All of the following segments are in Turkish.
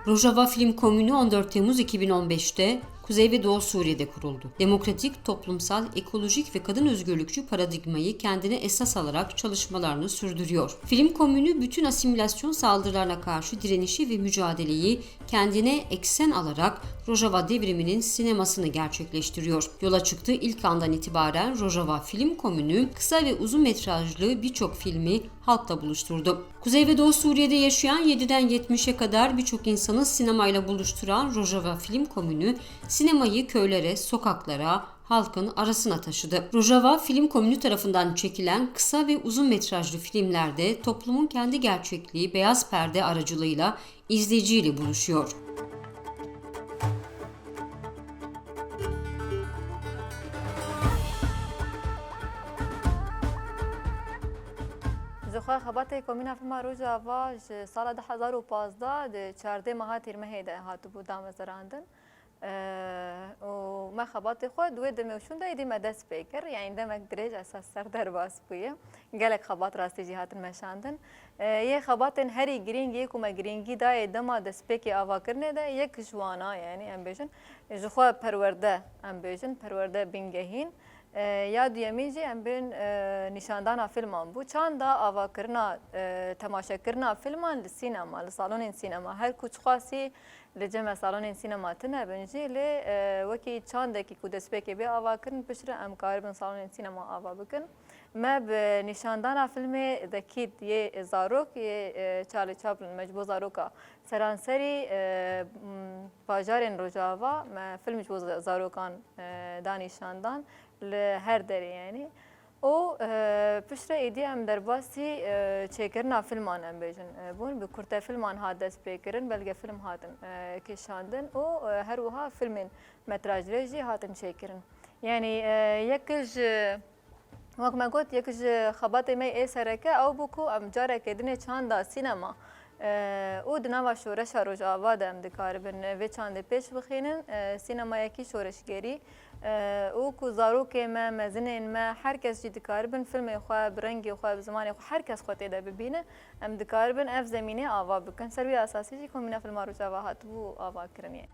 Rojava Film Komünü 14 Temmuz 2015'te Kuzey ve Doğu Suriye'de kuruldu. Demokratik, toplumsal, ekolojik ve kadın özgürlükçü paradigmayı kendine esas alarak çalışmalarını sürdürüyor. Film Komünü bütün asimilasyon saldırılarına karşı direnişi ve mücadeleyi kendine eksen alarak Rojava devriminin sinemasını gerçekleştiriyor. Yola çıktığı ilk andan itibaren Rojava Film Komünü kısa ve uzun metrajlı birçok filmi halkla buluşturdu. Kuzey ve Doğu Suriye'de yaşayan 7'den 70'e kadar birçok insanı sinemayla buluşturan Rojava Film Komünü, sinemayı köylere, sokaklara, halkın arasına taşıdı. Rojava Film Komünü tarafından çekilen kısa ve uzun metrajlı filmlerde toplumun kendi gerçekliği beyaz perde aracılığıyla izleyiciyle buluşuyor. زخوا خبات کمینا فیلم روجاوا سال 2015 ده 14 ماه تیرمه ده هاتو بودم زراندن و ما خبات خود دو دمشون ده ایدی مدرس فکر یعنی دم درج اساس سر در باس بویه گلک خبات راستی جهات مشاندن یه خبات هری گرینگ یک و گرینگی ده دم دست فکر آوا کرنه ده یک جوانا یعنی ام بیشن زخوا پرورده ام بیشن پرورده بینگهین یا دیمیجی ام بین نشاندانا فیلمان بو چند دا آوا کرنا تماشا کرنا فیلمان لسینما لصالون سینما هر کوچ خاصی لجمع صالون سینما تنه بنجی ل وکی چند کی کودس پکی به آوا کرن پشر ام کاربن صالون سینما آوا بکن ما به نشاندانا فیلم دکید یه زاروک یه چارلی چاپلن مجبور زاروکا سرانسری باجارن روجاوا ما فیلم مجبور زاروکان دانشاندان لهر دری یعنی او پشت ایدی ام در باسی چکرنا فیلمان ام بیشن بون به کرته فیلمان هات دست بکرن بلکه فیلم هاتن کشاندن او هر وها فیلمین متراژ رژی هاتن چکرن یعنی یکش وقت ما قلت یکش خبات می سرکه او بکو ام جاره کدنه چند سینما او دنوا شورش روجاوا دم دکاربن و چند پیش بخینن سینما یکی شورشگری او کو زاروک ما مزنین ما هر کس جدی کاربن فیلم خواه برنگی خواه زمانی خواه هر کس خود ایده ببینه ام دکاربن اف زمینه آوا بکن سروی اساسی جی کمینا فیلم روجاوا هات بو آوا کرنیه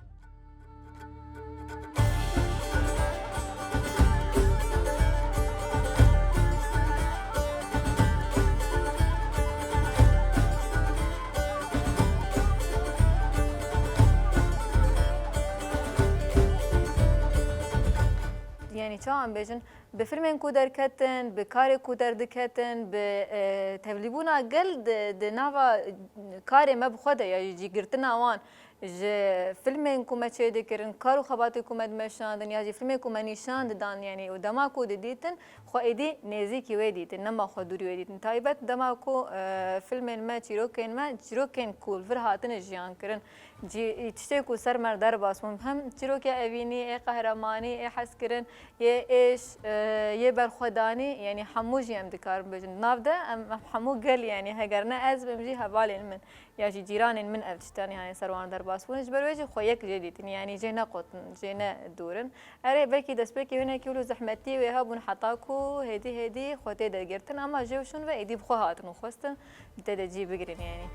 یعنی چه هم بیشن به فیلم کودر کتن به کار کودر دکتن به تبلیغون اقل دنوا کار ما بخوده یا جیگرتن آوان ج فیلم کومه چه دکرن کارو خباتی کومه دمشاندن یا ج فیلم کومه نشاند دان یعنی و دما کو دیدن خو ایدی نزیکی و دیدن نما خو دوری و دیدن تایبت دما کو فیلم ما چیروکن کول فرهاتن جیان کرن جی تشته کو سر مردار باسم هم چیروک اوینی قهرمانی حس کرن یه ايش یه برخدانی یعنی همو جیم دکار بجن ناف ده همو قل یعنی هگرنه از بمجی حوالي من یا جيران من افتشتان يعني سروان در باسونج بروجي خويك جديد يعني جينا قطن جينا دورن اري بكي دس بكي هنا كيلو زحمتي وهابون حطاكو هدي خوتي دقرتن اما جوشن و ايدي بخوهات نخوستن تدجي بقرن يعني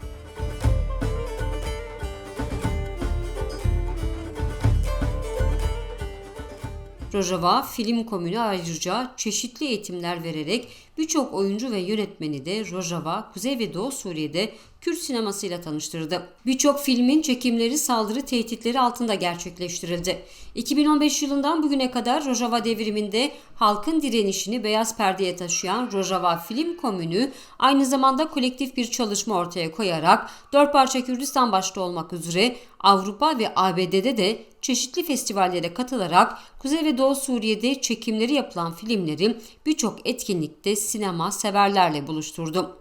Rojava Film Komünü ayrıca çeşitli eğitimler vererek birçok oyuncu ve yönetmeni de Rojava, Kuzey ve Doğu Suriye'de Kürt sinemasıyla tanıştırdı. Birçok filmin çekimleri saldırı tehditleri altında gerçekleştirildi. 2015 yılından bugüne kadar Rojava devriminde halkın direnişini beyaz perdeye taşıyan Rojava Film Komünü aynı zamanda kolektif bir çalışma ortaya koyarak 4 parça Kürdistan başta olmak üzere Avrupa ve ABD'de de çeşitli festivallere katılarak Kuzey ve Doğu Suriye'de çekimleri yapılan filmleri birçok etkinlikte sinema severlerle buluşturdu.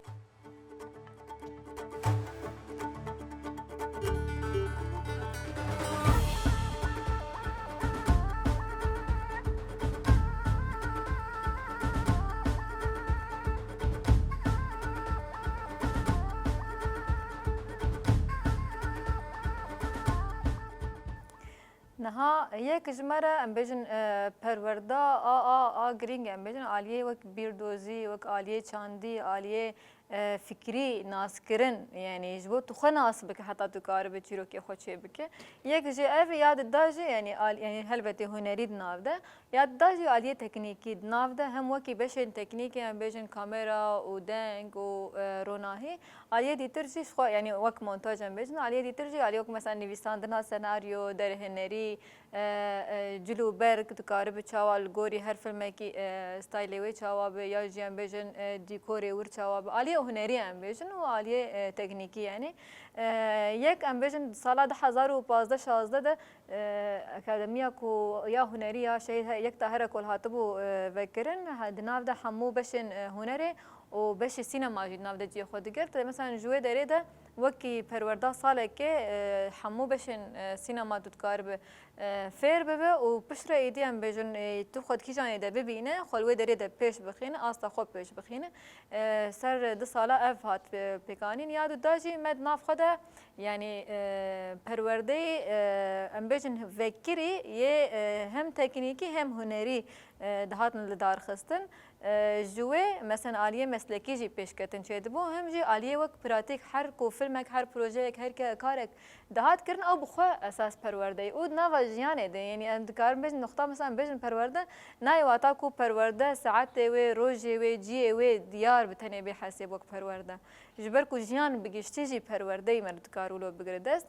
نها یک جمره ام بیشن پرورده گرینگ ام بیشن عالیه وک بیردوزی وک عالیه چاندی عالیه فکری ناس کرن یعنی جبو تو خو ناس بک حتی تو کار به چیرو که خو چه بک یک جی اف یاد داجی یعنی البته هنری ناو ده یاد داجی عالیه تکنیکی ناو ده هم وکی بشن تکنیکی ام بیشن کامera و دنگ و روناهی عالیه دیترجی خو یعنی وک مونتاژ ام بیشن عالیه دیترجی عالیه وک مثلا نویساندن سناریو در هنری جلو برگ تو کار به چاوال گوری هر فیلم کی استایلی و چاواب یا جیم بیشن دیکوری ور چاواب عالیه هنری ام بیشن و عالیه تکنیکی یعنی یک ام بیشن سال 2015 16 ده اکادمیا کو یا هنری یا شی یک طاهره کل هاتبو وکرن هدناف ده همو بشن هنری و بش سینما جد ناف ده جی خود گرت مثلا جوه داره ده وکی پرورده ساله که همو بشن سینما دودکار به فیر ببه و پشت ایدی هم بجن تو خود کی جانی ده ببینه خلوه داره ده پیش بخینه آستا خوب پیش بخینه سر 2 ساله اف هات پیکانین یادو داشی مد ناف خدا یعنی پرورده ام بجن فکری یه هم تکنیکی هم هنری دهاتن لدار خستن جوه مثلا عالیه مسلکی جی پیش کتن چه دبو هم جی عالیه وقت پراتیک هر کو فیلمک هر پروژه هر کارک دهات کرن او بخوا اساس پرورده او نوا جیانه ده یعنی اندکار بجن نقطه مثلا بجن پرورده نای واتا کو پرورده ساعت و روز و جی و دیار بتنه به حساب وقت پرورده جبر کو جیان بگشتی جی پرورده مرد کارولو بگردست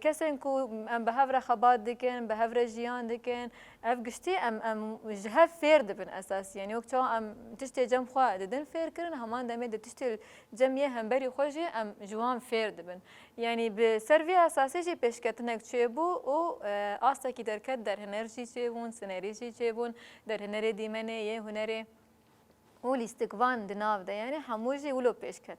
کسین کو ام بهور خبات دکن بهور جیان دکن اف گشتی ام جهف فیر دبن اساس یعنی وقت ام تشتی جم خوا ددن فیر کرن همان دمه د تشتی جمعیه هم بری خوشی ام جوان فیر دبن یعنی به سروی اساسی جی پیشکتنک چه بو او آستا کی درکت در هنرجی چه بون سنریجی چه بون در هنر دیمنه یه هنر اول استقوان دناو ده یعنی هموجی ولو پیشکت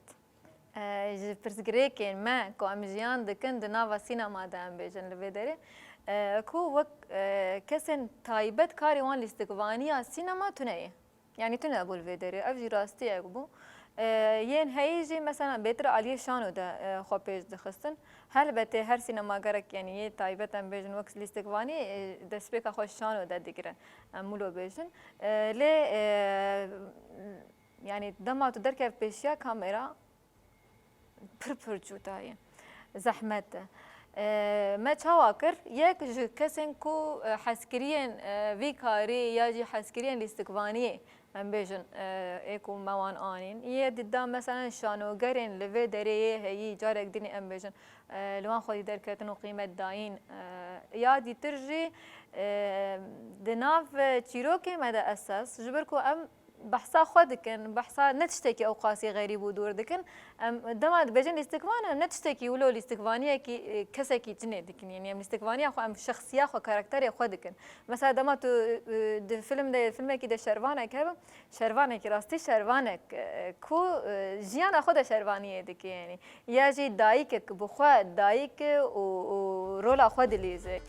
پرسگریکن ما کو ام جیان دکن دناو سینما ده ام بیجن لویدره کو وک کسن تایبت کاری وان الاستقوانیه سینما تونه يعني تنا أقول فيدري أفجي راستي أقبو ين هيجي مثلا بيتر عليه شانو ده خو بيج دخستن هل بته هر سينما قرك يعني تايبة بيجن وقت الاستقواني ده سبيكا خوش شانو ده دقرن مولو بيجن لي يعني دما تدرك بيشيا كاميرا پر جوتاي زحمته ما تشاوكر يك كسن كو حسكريا فيكاري ياجي حسكريا الاستقوانية من بيجن ايكو موان آنين يددام مثلا شانو قرن لفي دريه هي جارك ديني ام بيجن لوان خودي دركتنو قيمة داين يادي ترجي دناف تشيروكي مدى أساس جبركو ام بحثا خودكن بحثا نتشتكي او قاسي غريب ودور دكن دما بجن الاستقوان نتشتكي ولو الاستقوانيه كي كسكي تني دكن يعني الاستقوانيه خو ام شخصيه خو كاركتر خودكن مثلا دما تو فيلم كي ده شروانه كه شروانه كي راستي شروانه كو جيان خود شروانيه دك يعني ياجي دايك بخوا دايك و رولا خود ليزه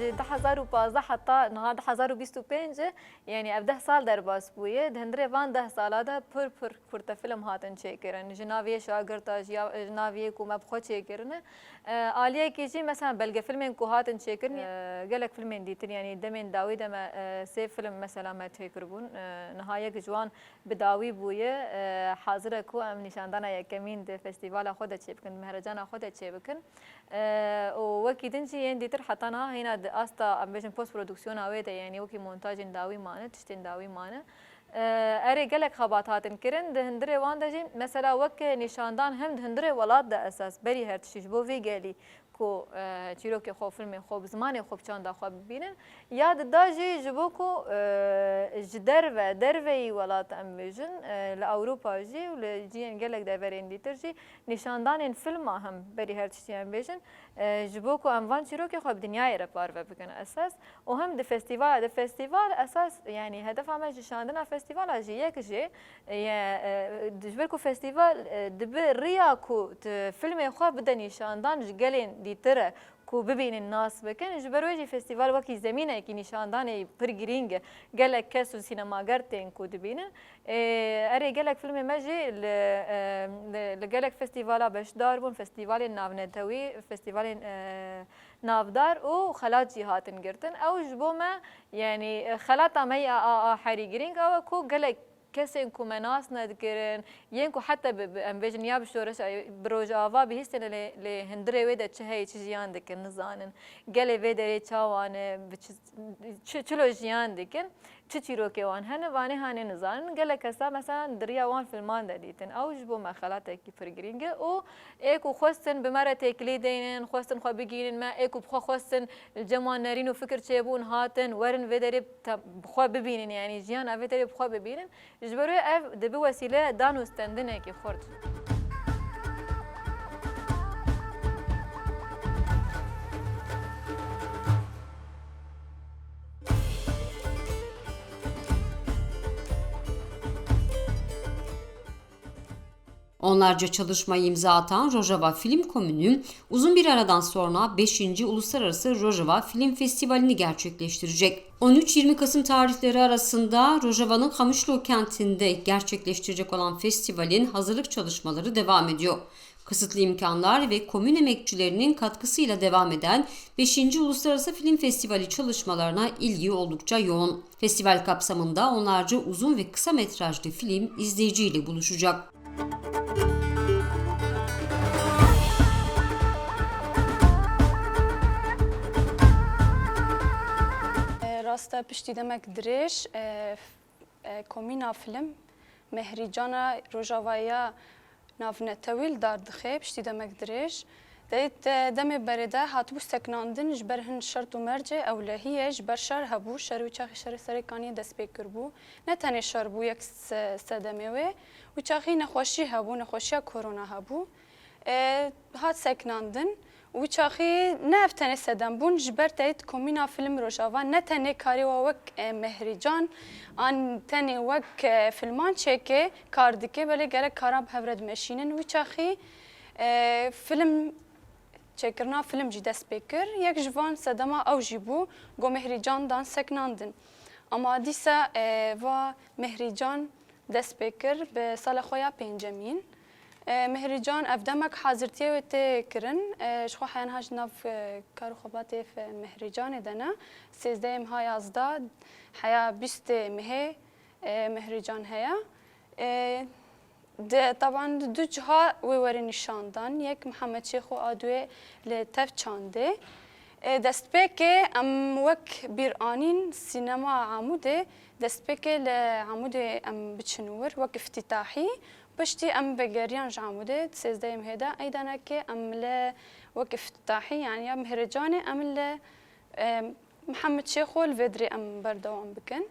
ده 2015 حتى نهار 2025 يعني 10 سال در باس بويه دهندره وان 10 سالا ده پر فيلم هاتن چيكرن جناويه شاگرتا جناويه کو مب خو چيكرن عاليه كيجي مثلا بلغ فيلمين کو هاتن چيكرن قالك فيلمين ديتن يعني دمن داوي دم سي فيلم مثلا ما چيكربون نهايه جوان بداوي بويه حاضر کو ام نشاندانا يكمين ده فستيفال خود چيبكن مهرجان خود چيبكن وكيدنجي ينديتر حتى هنا استا ام بيجن بوست برودكسيون اويده يعني وكي مونتاج داوي مانه تشتين داوي مانه اري قالك خباتاتن كرن دهندري وان دجين مثلا وك نشاندان هم دهندري ولاد ده اساس بري هر تشيش بو في قالي کو چیروکی خوب فیلم خوب زمانی خوب چند خوب ببینن یاد داجی جبوکو دروی ولات ام بیجن لأوروپا جی و لجین گلک دورین دیتر جی نشاندان فیلم هم بری هر چیزی ام بیجن جبوکو ام وان چیروکی خوب دنیای را پار بکنه اساس و هم ده فستیوال اساس يعني هدف همش نشاندن festivala jî yek jî ji ber ku festîval dibe rêya ku filmê xwe bide nîşandan ji gelên dîtir e ku bibînin nas bikin ji ber wê jî festîval wekî zemînekî nîşandanê pir girîng e gelek kes û sînemager tên ku dibînin erê gelek filmê me jî li gelek festîvala beşdar bûn festîvalên navnetewî festîvalên navdar û xelat jî hatin girtin ew ji bo me yanî xelata me ya a herî girîng ew e ku gelek kesên ku me nas nedikirin yên ku heta em bêjin ya bi şoreş bi rojava bihîstin lê hindirê wê de çi heye çi jiyan dikin nizanin gelê vê derê çawan e çilo jiyan dikin çi çîrokê wan hene vanê hanê nizanin gelek kesa mesela diriya wan filman de dîtin ew ji bo me xelatekî pir girîng e û ê ku xwestin bi me re têkilî deynin xwestin xwe bigînin me ê ku xwe xwestin cem wan nerîn û fikir çêbûn hatin werin vê derê xwe bibînin yanî jiyan ev vê derê bi xwe bibînin ji ber wê ev dibe wesîle dan û stendinekî xurt. Onlarca çalışmayı imza atan Rojava Film Komünü uzun bir aradan sonra 5. Uluslararası Rojava Film Festivali'ni gerçekleştirecek. 13-20 Kasım tarihleri arasında Rojava'nın Kamışlo kentinde gerçekleştirecek olan festivalin hazırlık çalışmaları devam ediyor. Kısıtlı imkanlar ve komün emekçilerinin katkısıyla devam eden 5. Uluslararası Film Festivali çalışmalarına ilgi oldukça yoğun. Festival kapsamında onlarca uzun ve kısa metrajlı film izleyiciyle buluşacak. Rasta piştî demek dirêj komîna film Mehrîcana Rojavaya navnetewî dar dixe piştî demek dirêj demê berê de hatibû seknandin ji ber hin şert û mercê ewlehiyê ji ber şer hebû şer wî çaxî şerê serêkaniyê dest pê kirbû ne tenê şer bû yek sedemê wê wî çaxî nexweşî hebû nexweşiya korona hebû hat seknandin wî çaxî ne ev tenê sedem bûn ji ber teyt komîna film Rojava ne tenê karê we wek Mehrîcan an tenê wek filman çêke kar dike belê gerek karan bi hev re dimeşînin wî çaxî film çêkirina film jî dest pê kir yek ji van sedema ew jî bû got Mehrîcan dan seknandin ama dîsa va Mehrîcan dest pê kir bi sala xwe ya pêncemîn Mehrîcan ev demek hazirtiye wê tê kirin ji xwe heyan ji nav kar û xebatê Mehrîcanê de ne sêzdeyê meha yazda heya bîstê mehê Mehrîcan heya taban du ciha wê were nîşandan yek Mihemed Şêxo Adûyê li tev çandê destpêkê em wek bir anîn sînema Amûdê destpêkê li Amûdê em biçin wir wek iftîtahî piştî em vegeriyan ji Amûdê sêzdeyê mehê de eydanekê em li wek iftîtahî yani ya Mehrîcanê em li Mihemed Şêxo li vê dirê em berdewam bikin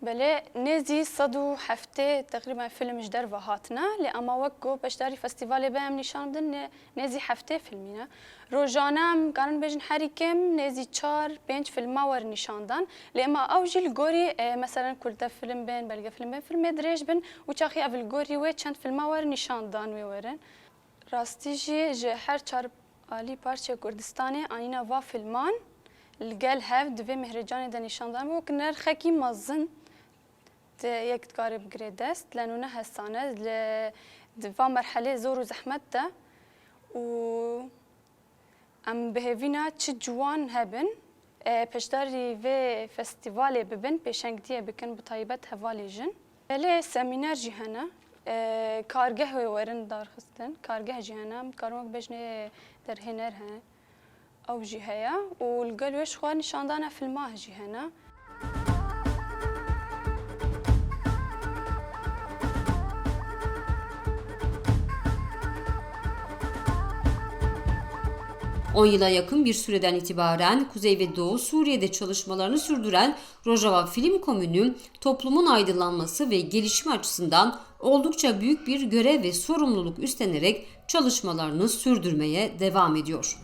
belê nêzî 107 teqrîben film ji derve hatine lê ema wek got beşdarî festîvalê be em nîşan bidin nêzî 7 filmîne rojane em karin bêjin herî kêm nêzî 4-5 filma werin nîşandan lê ema ew jî li gorî meselen kultev film bên belge film bên filmê dirêj bin û çaxî ev li gorî wê çend filma werin nîşandan wê werin rastî jî ji her çar alî parçeyê Kurdistanê anîna va filman li gel hev divê Mehrîcanê de nîşandan wek nerxekî mezin yek dikarê bigire dest lenûne hestane li di va merhelê zor û zehmet de û em bihêvîna çi ciwan hebin peşdarî vê festîvalê bibin pêşengtiyê bikin bi taybet hevalê jin belê semîner jî hene kargeh wê werin darxistin kargeh jî hene em dikarin wek bêjinê derhêner hene ew jî heye û li gel wê ji xwe nîşandana filma jî hene. On yıla yakın bir süreden itibaren Kuzey ve Doğu Suriye'de çalışmalarını sürdüren Rojava Film Komünü, toplumun aydınlanması ve gelişimi açısından oldukça büyük bir görev ve sorumluluk üstlenerek çalışmalarını sürdürmeye devam ediyor.